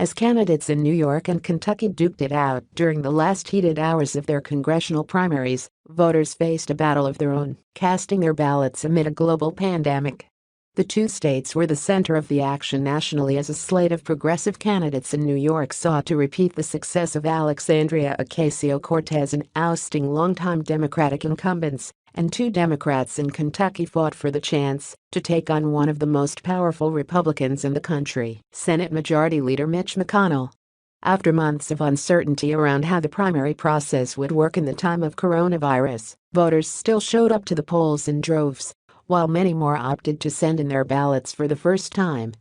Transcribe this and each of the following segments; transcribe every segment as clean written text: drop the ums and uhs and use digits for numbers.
as candidates in New York and Kentucky duked it out during the last heated hours of their congressional primaries. Voters faced a battle of their own, casting their ballots amid a global pandemic. The two states were the center of the action nationally as a slate of progressive candidates in New York sought to repeat the success of Alexandria Ocasio-Cortez in ousting longtime Democratic incumbents, and two Democrats in Kentucky fought for the chance to take on one of the most powerful Republicans in the country, Senate Majority Leader Mitch McConnell. After months of uncertainty around how the primary process would work in the time of coronavirus, voters still showed up to the polls in droves, while many more opted to send in their ballots for the first time.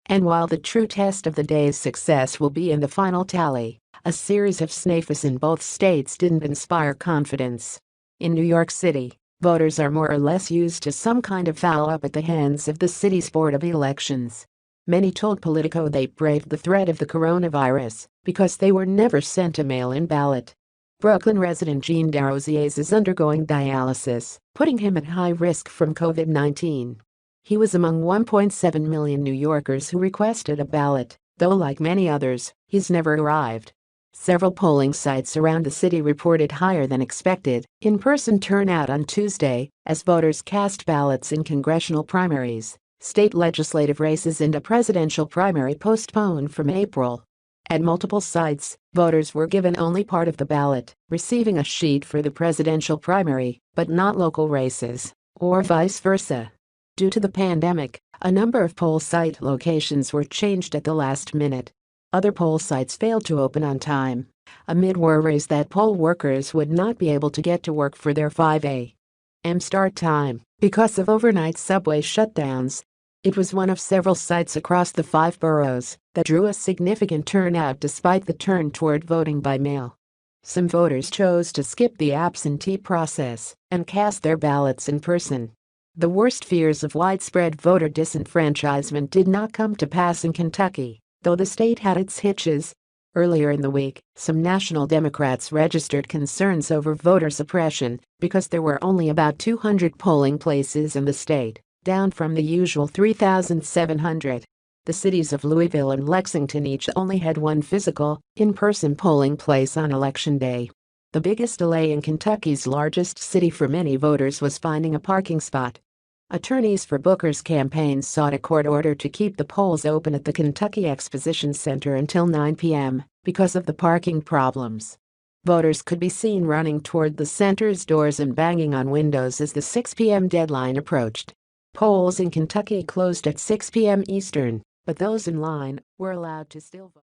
And while the true test of the day's success will be in the final tally, a series of sniffs in both states didn't inspire confidence. In New York City, voters are more or less used to some kind of foul-up at the hands of the city's Board of Elections. Many told Politico they braved the threat of the coronavirus because they were never sent a mail-in ballot. Brooklyn resident Jean Darroziers is undergoing dialysis, putting him at high risk from COVID-19. He was among 1.7 million New Yorkers who requested a ballot, though like many others, he's never arrived. Several polling sites around the city reported higher than expected in-person turnout on Tuesday as voters cast ballots in congressional primaries, state legislative races, and a presidential primary postponed from April. At multiple sites, voters were given only part of the ballot, receiving a sheet for the presidential primary, but not local races, or vice versa. Due to the pandemic, a number of poll site locations were changed at the last minute. Other poll sites failed to open on time, amid worries that poll workers would not be able to get to work for their 5 a.m. start time because of overnight subway shutdowns. It was one of several sites across the 5 boroughs that drew a significant turnout despite the turn toward voting by mail. Some voters chose to skip the absentee process and cast their ballots in person. The worst fears of widespread voter disenfranchisement did not come to pass in Kentucky, though the state had its hitches. Earlier in the week, some national Democrats registered concerns over voter suppression because there were only about 200 polling places in the state, down from the usual 3,700. The cities of Louisville and Lexington each only had one physical, in-person polling place on Election Day. The biggest delay in Kentucky's largest city for many voters was finding a parking spot. Attorneys for Booker's campaign sought a court order to keep the polls open at the Kentucky Exposition Center until 9 p.m. because of the parking problems. Voters could be seen running toward the center's doors and banging on windows as the 6 p.m. deadline approached. Polls in Kentucky closed at 6 p.m. Eastern, but those in line were allowed to still vote.